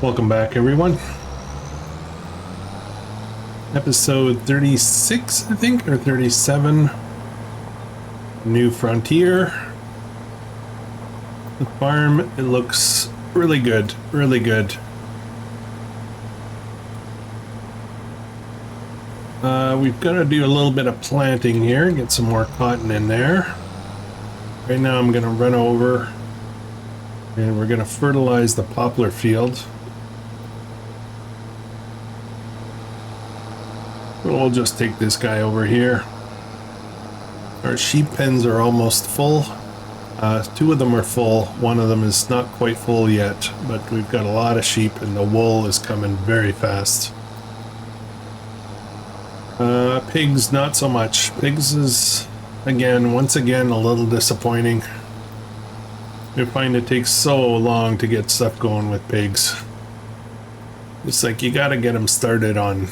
Welcome back, everyone. Episode 36, I think, or 37. New Frontier. The farm, it looks really good, really good. We've got to do a little bit of planting here, get some more cotton in there. Right now I'm going to run over and we're going to fertilize the poplar field. We'll just take this guy over here. Our sheep pens are almost full. Two of them are full. One of them is not quite full yet, but we've got a lot of sheep and the wool is coming very fast. Pigs, not so much. Pigs is, once again, a little disappointing. I find it takes so long to get stuff going with pigs. It's like you gotta get them started on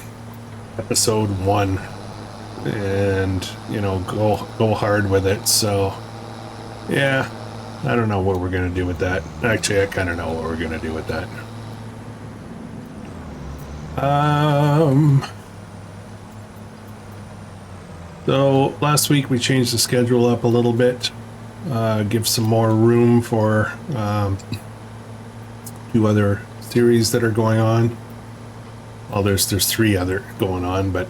episode 1 and, you know, go hard with it. So, yeah, I don't know what we're gonna do with that. Actually, I kind of know what we're gonna do with that. So last week we changed the schedule up a little bit, give some more room for 2 other series that are going on. Well, there's 3 other going on, but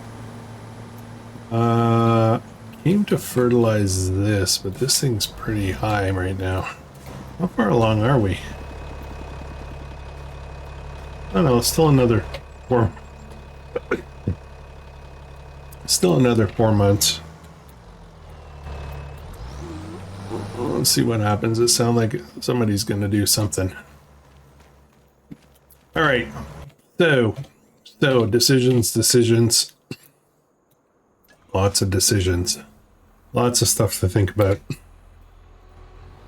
came to fertilize this, but this thing's pretty high right now. How far along are we? I don't know, still another 4. Still another 4 months. Let's see what happens. It sounds like somebody's going to do something. All right. So decisions. Lots of decisions. Lots of stuff to think about.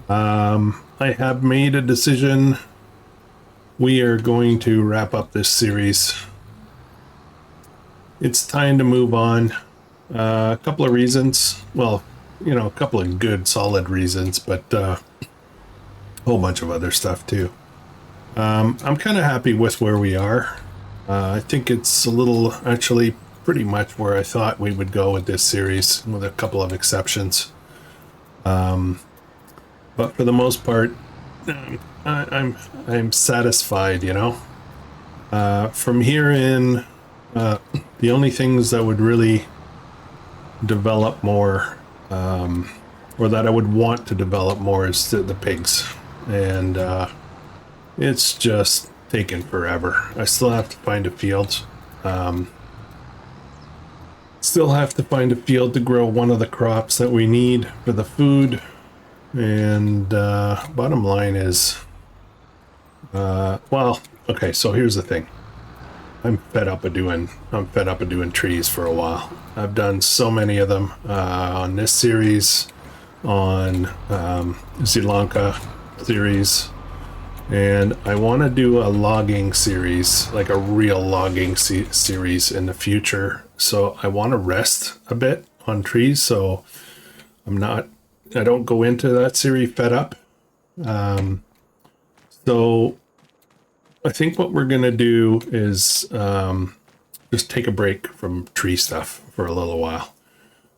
I have made a decision. We are going to wrap up this series. It's time to move on. A couple of reasons. Well, you know, a couple of good, solid reasons, but a whole bunch of other stuff too. I'm kind of happy with where we are. I think it's a little, actually, pretty much where I thought we would go with this series, with a couple of exceptions. But for the most part, I'm satisfied. You know. From here in. The only things that would really develop more, or that I would want to develop more, is the pigs. And it's just taken forever. I still have to find a field. Still have to find a field to grow one of the crops that we need for the food. And bottom line is, well, okay, so here's the thing. I'm fed up of doing trees for a while. I've done so many of them on this series, on Sri Lanka series, and I want to do a logging series, like a real logging series in the future. So I want to rest a bit on trees, so I don't go into that series fed up. So I think what we're going to do is just take a break from tree stuff for a little while.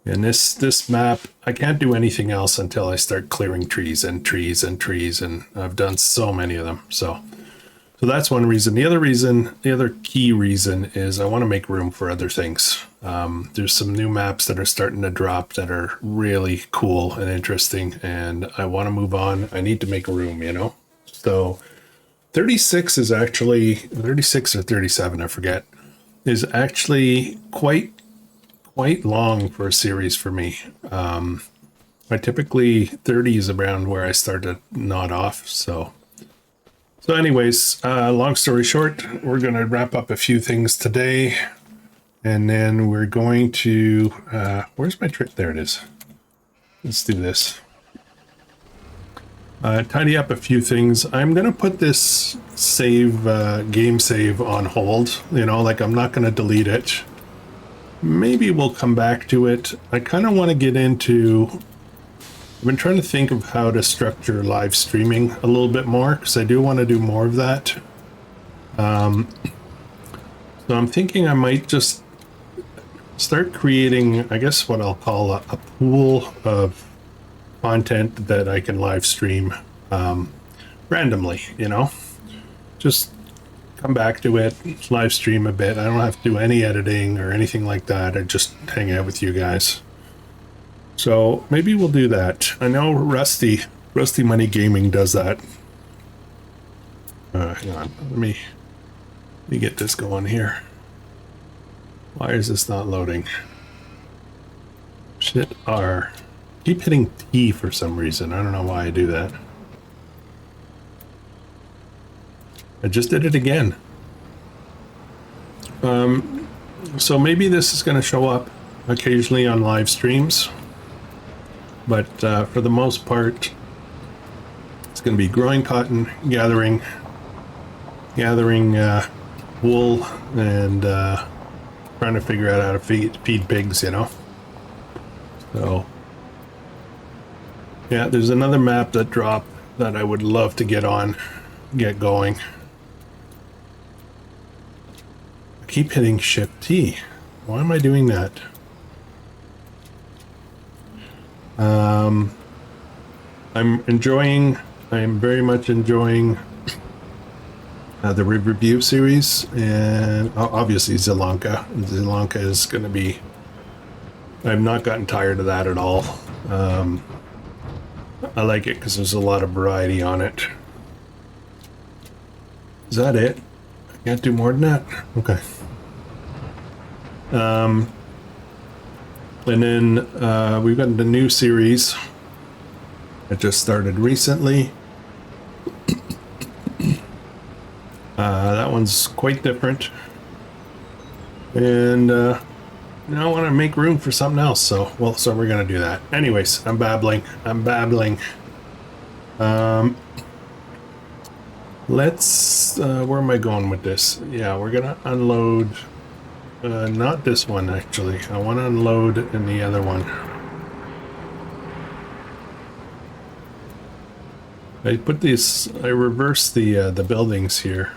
And this map, I can't do anything else until I start clearing trees and trees and trees, and I've done so many of them. So that's one reason. The other key reason is I want to make room for other things. There's some new maps that are starting to drop that are really cool and interesting, and I want to move on. I need to make room, you know? So 36 is actually 36 or 37, I forget, is actually quite long for a series for me. I typically 30 is around where I start to nod off. So anyways, long story short, we're going to wrap up a few things today, and then we're going to where's my trick? There it is. Let's do this. Tidy up a few things. I'm going to put this game save on hold. You know, like I'm not going to delete it. Maybe we'll come back to it. I kind of want to get into... I've been trying to think of how to structure live streaming a little bit more, because I do want to do more of that. So I'm thinking I might just start creating, I guess, what I'll call a pool of content that I can live stream randomly, you know? Just come back to it, live stream a bit. I don't have to do any editing or anything like that. I just hang out with you guys. So maybe we'll do that. I know Rusty Money Gaming does that. Hang on, let me get this going here. Why is this not loading? Shit R. Keep hitting T for some reason. I don't know why I do that. I just did it again. So maybe this is going to show up occasionally on live streams, but for the most part, it's going to be growing cotton, gathering wool, and trying to figure out how to feed pigs, you know. So yeah, there's another map that dropped that I would love to get going. I keep hitting Shift T. Why am I doing that? I am very much enjoying the review series, and obviously Zilanka. Zilanka is going to be, I've not gotten tired of that at all. I like it because there's a lot of variety on it. Is that it? I can't do more than that? Okay. And then we've got the new series that just started recently. That one's quite different. And now I want to make room for something else, so we're gonna do that. Anyways, I'm babbling. Let's where am I going with this? Yeah, we're gonna unload not this one actually. I want to unload in the other one. I reversed the buildings here,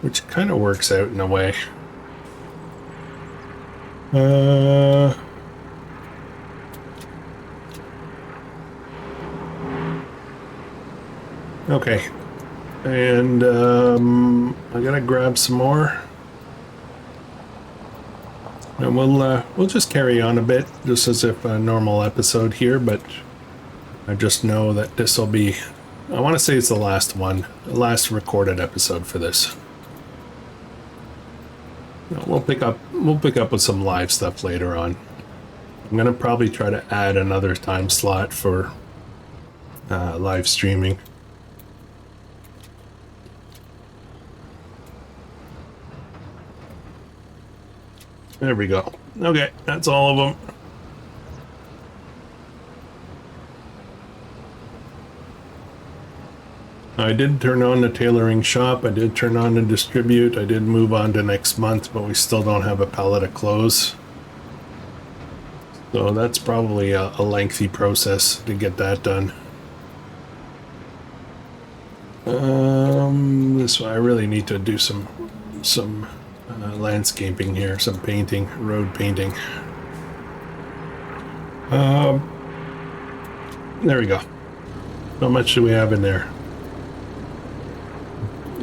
which kind of works out in a way. Okay, and I gotta grab some more, and we'll just carry on a bit, just as if a normal episode here. But I just know that this will be, I want to say it's the last recorded episode for this. We'll pick up with some live stuff later on. I'm gonna probably try to add another time slot for live streaming. There we go. Okay, that's all of them. I did turn on the tailoring shop. I did turn on the distribute. I did move on to next month, but we still don't have a pallet of clothes. So that's probably a lengthy process to get that done. This I really need to do some landscaping here, some painting, road painting. There we go. How much do we have in there?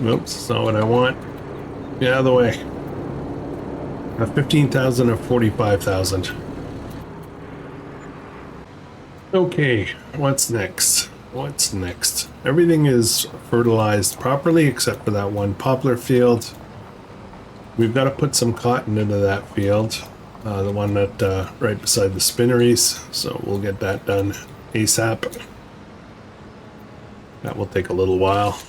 Oops, that's not what I want. Get out of the way. 15,000 of 45,000. Okay, what's next? Everything is fertilized properly except for that one poplar field. We've got to put some cotton into that field, the one that right beside the spinneries. So we'll get that done ASAP. That will take a little while.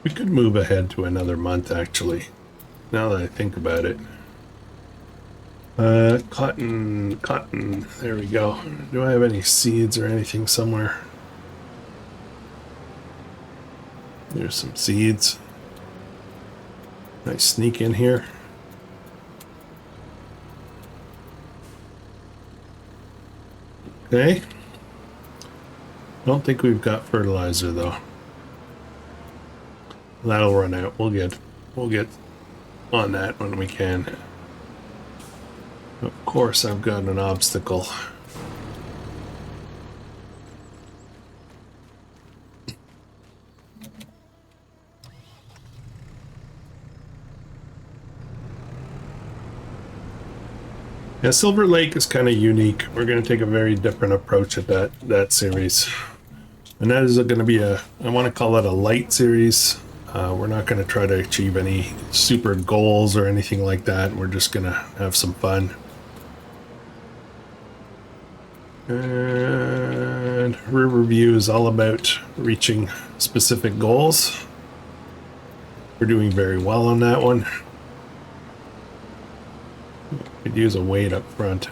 We could move ahead to another month, actually, now that I think about it. Cotton, there we go. Do I have any seeds or anything somewhere? There's some seeds. Nice sneak in here. Okay. Don't think we've got fertilizer though. That'll run out. We'll get on that when we can. Of course, I've got an obstacle. Yeah, Silver Lake is kind of unique. We're going to take a very different approach at that series. And that is going to be I want to call it a light series. We're not going to try to achieve any super goals or anything like that. We're just going to have some fun. And Riverview is all about reaching specific goals. We're doing very well on that one. Could use a weight up front.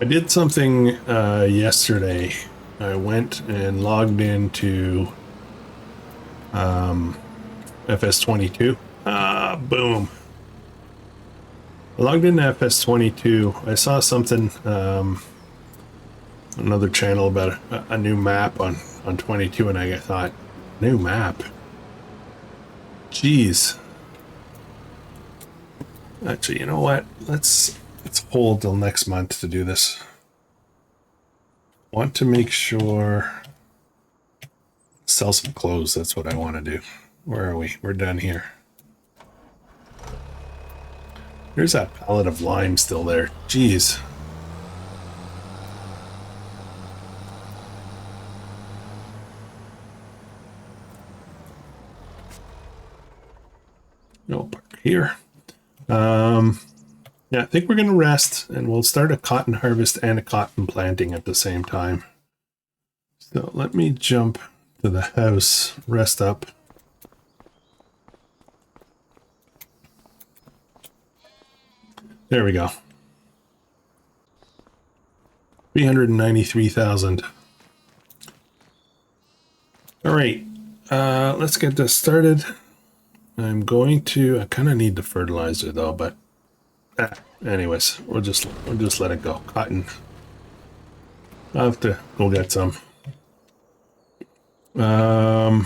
I did something yesterday. I went and logged into FS22. Boom. I logged into FS22. I saw something, another channel about a new map on 22, and I thought, new map? Jeez. Actually, you know what? Let's hold till next month to do this. Want to make sure. Sell some clothes. That's what I want to do. Where are we? We're done here. There's that pallet of lime still there. Jeez. No, park here. Yeah, I think we're going to rest, and we'll start a cotton harvest and a cotton planting at the same time. So let me jump to the house, rest up. There we go. 393,000. All right, let's get this started. I'm going to, I kind of need the fertilizer though, but anyways, we'll just let it go. Cotton. I'll have to go get some. Oh,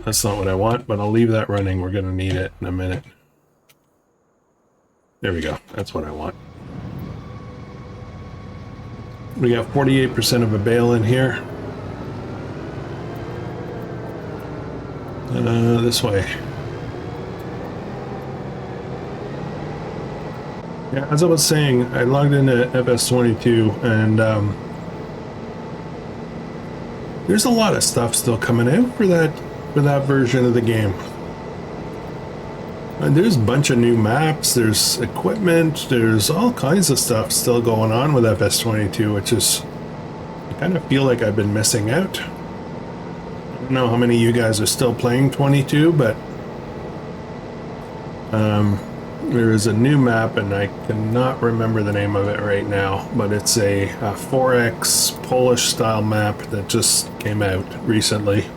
that's not what I want, but I'll leave that running. We're gonna need it in a minute. There we go. That's what I want. We got 48% of a bale in here. This way. Yeah, as I was saying, I logged into FS22, and there's a lot of stuff still coming out for that version of the game. And there's a bunch of new maps, there's equipment, there's all kinds of stuff still going on with FS22, which is, I kind of feel like I've been missing out. I don't know how many of you guys are still playing 22, but there is a new map, and I cannot remember the name of it right now, but it's a 4X Polish style map that just came out recently.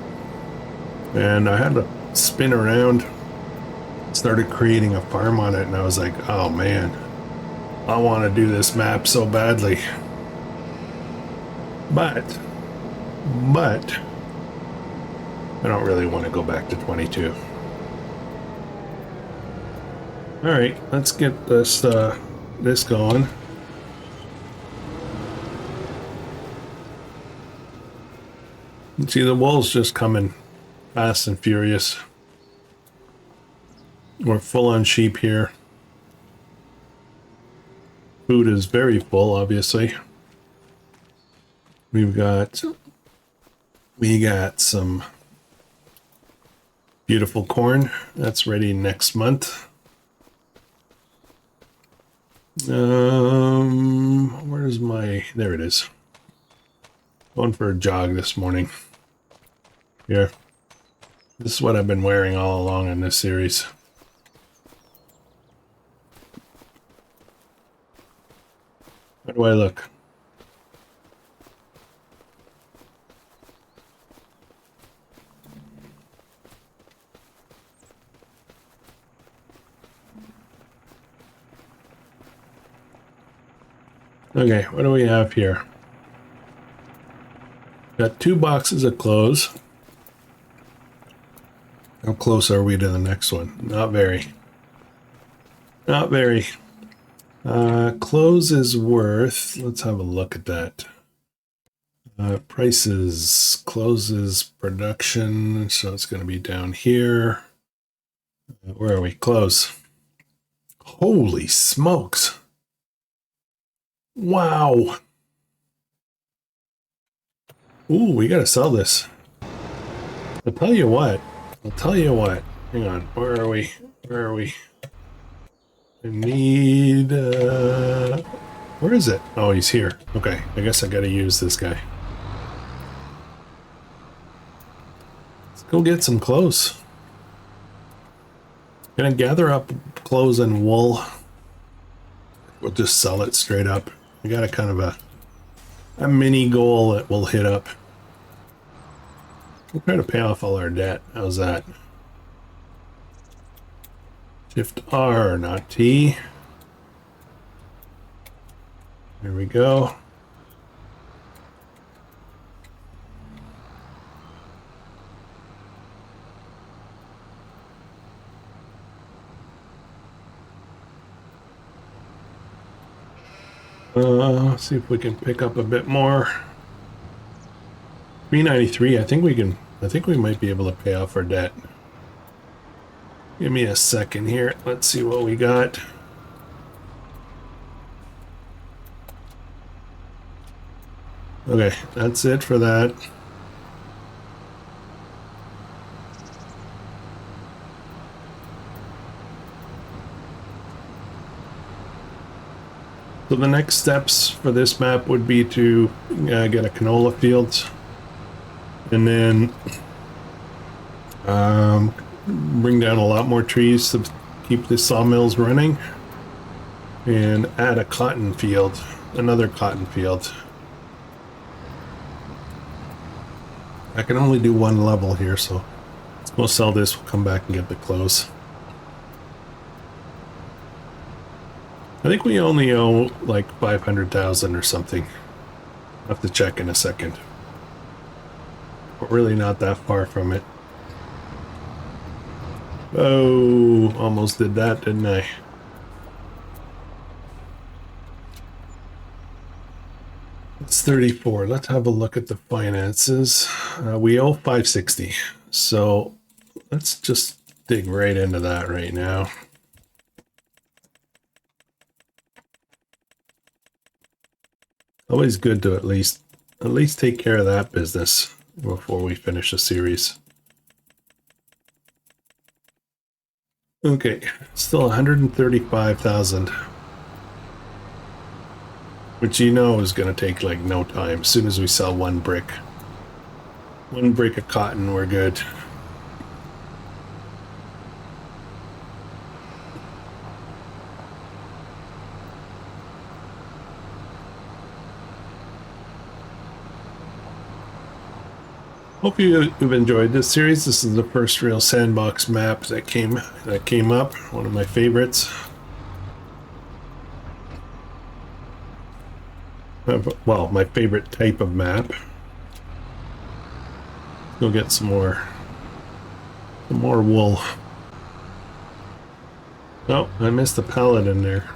And I had to spin around, started creating a farm on it, and I was like, oh man, I want to do this map so badly. But I don't really want to go back to 22. All right, let's get this this going. See, the wool's just coming fast and furious. We're full on sheep here. Food is very full, obviously. We got some beautiful corn that's ready next month. Where's my, there it is. Going for a jog this morning. Here. This is what I've been wearing all along in this series. How do I look? Okay, what do we have here? Got 2 boxes of clothes. How close are we to the next one? Not very. Not very. Clothes is worth, let's have a look at that. Prices, closes, production, so it's going to be down here. Where are we? Close. Holy smokes. Wow. Ooh, we got to sell this. I'll tell you what. Hang on. Where are we? I need, where is it? Oh, he's here. Okay. I guess I got to use this guy. Let's go get some clothes. Gonna gather up clothes and wool. We'll just sell it straight up. We got a kind of a mini goal that we'll hit up. We'll try to pay off all our debt. How's that? Shift R, not T. There we go. Let's see if we can pick up a bit more. 393. I think we might be able to pay off our debt. Give me a second here. Let's see what we got. Okay, that's it for that. So the next steps for this map would be to get a canola field, and then bring down a lot more trees to keep the sawmills running, and add a cotton field, another cotton field. I can only do one level here, so let's go sell this. We'll come back and get the clothes. I think we only owe like 500,000 or something. I'll have to check in a second. We're really not that far from it. Oh, almost did that, didn't I? It's 34. Let's have a look at the finances. We owe 560. So let's just dig right into that right now. Always good to at least take care of that business before we finish the series. Okay, still 135,000. Which you know is going to take like no time. As soon as we sell one brick of cotton, we're good. Hope you've enjoyed this series. This is the first real Sandbox map that came up. One of my favorites. Well, my favorite type of map. Go get some more wool. Oh, I missed the pallet in there.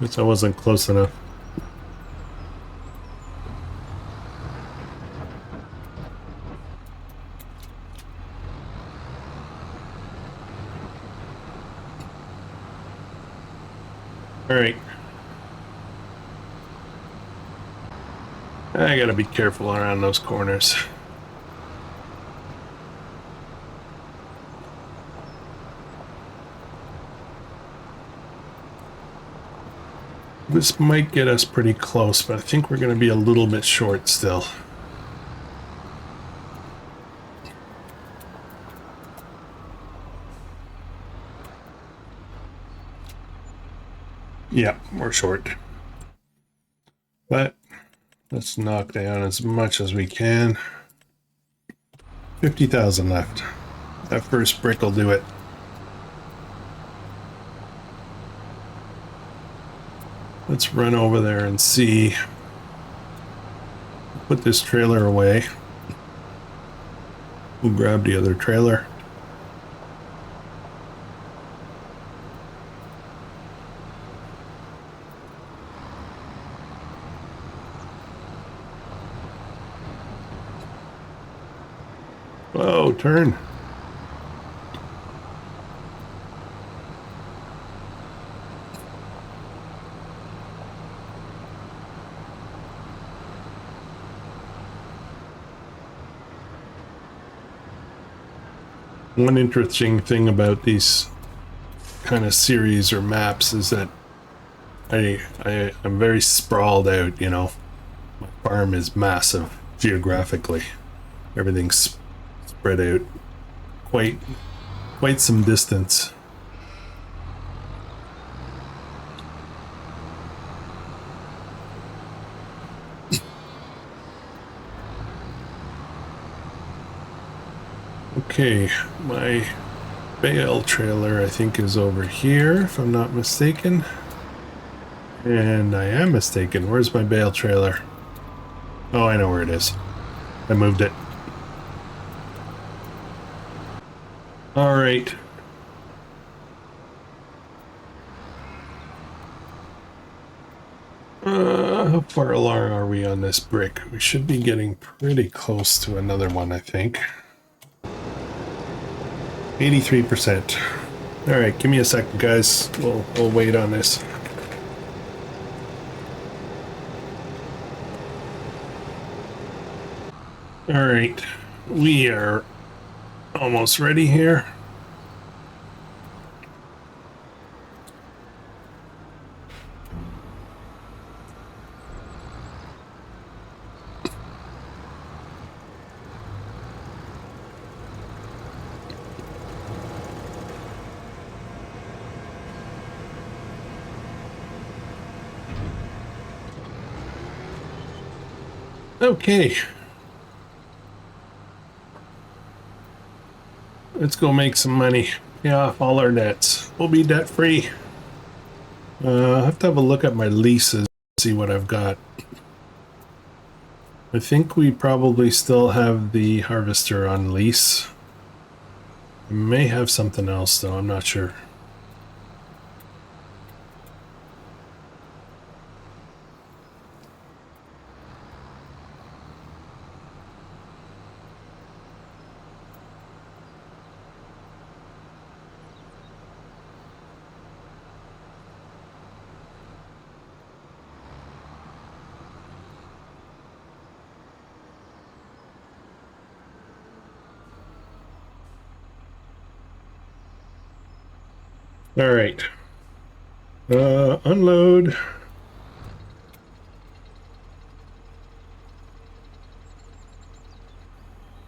Guess I wasn't close enough. All right. I gotta be careful around those corners. This might get us pretty close, but I think we're gonna be a little bit short still. Yeah, we're short. But let's knock down as much as we can. 50,000 left. That first brick will do it. let's run over there and see. Put this trailer away. We'll grab the other trailer. Whoa, turn. One interesting thing about these kind of series or maps is that I'm very sprawled out, you know. My farm is massive geographically. Everything's spread out quite some distance. Okay, my bale trailer I think is over here, if I'm not mistaken. And I am mistaken. Where's my bale trailer? Oh, I know where it is. I moved it. All right. How far along are we on this brick? We should be getting pretty close to another one, I think. 83%. All right, give me a second, guys. We'll wait on this. All right, we are almost ready here. Okay. Let's go make some money. Pay off all our debts. We'll be debt free. I have to have a look at my leases, see what I've got. I think we probably still have the harvester on lease. I may have something else though, I'm not sure. All right. Unload.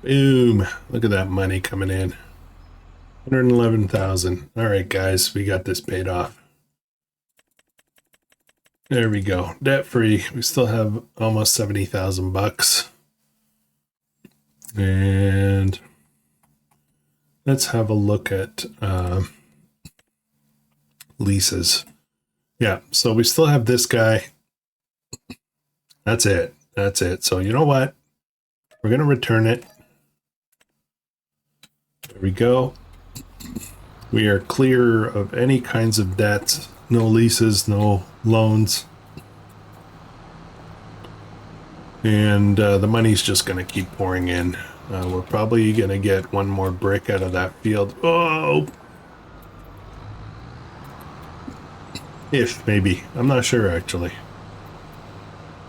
Boom. Look at that money coming in. 111,000. All right, guys, we got this paid off. There we go. Debt free. We still have almost 70,000 bucks. And let's have a look at leases. Yeah, so we still have this guy. That's it. That's it. So you know what? We're going to return it. There we go. We are clear of any kinds of debts. No leases, no loans. And the money's just going to keep pouring in. We're probably going to get one more brick out of that field. Oh! If, maybe. I'm not sure, actually.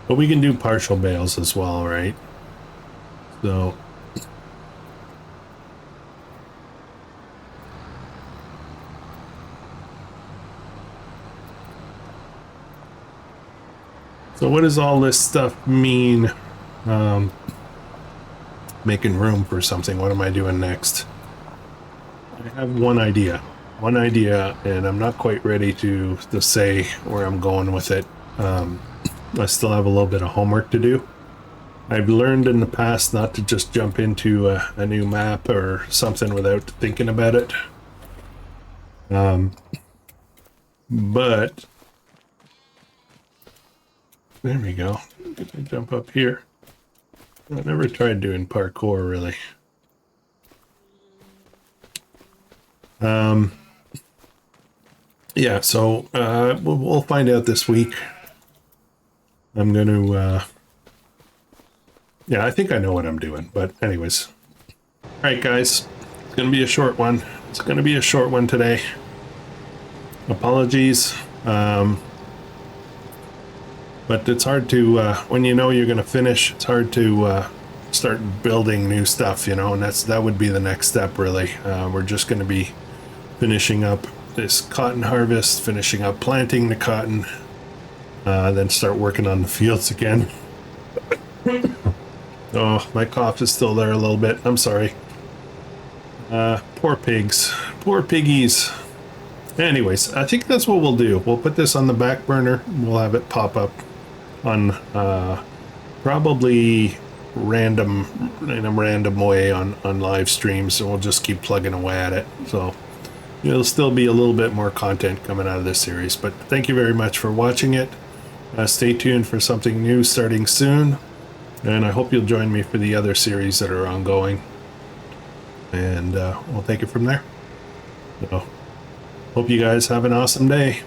But we can do partial bales as well, right? So... So what does all this stuff mean? Making room for something. What am I doing next? I have one idea, and I'm not quite ready to say where I'm going with it. I still have a little bit of homework to do. I've learned in the past not to just jump into a new map or something without thinking about it. But There we go. Can I jump up here? I never tried doing parkour, really. Yeah, so we'll find out this week. I'm going to... yeah, I think I know what I'm doing, but anyways. All right, guys. It's going to be a short one. It's going to be a short one today. Apologies. But it's hard to, when you know you're going to finish, it's hard to start building new stuff, you know, and that would be the next step, really. We're just going to be finishing up this cotton harvest, finishing up planting the cotton, then start working on the fields again. Oh, my cough is still there a little bit. I'm sorry. Poor pigs. Poor piggies. Anyways, I think that's what we'll do. We'll put this on the back burner. We'll have it pop up on probably random in a random way on live streams, and we'll just keep plugging away at it. So there'll still be a little bit more content coming out of this series. But thank you very much for watching it. Stay tuned for something new starting soon, and I hope you'll join me for the other series that are ongoing, and we'll take it from there. So hope you guys have an awesome day.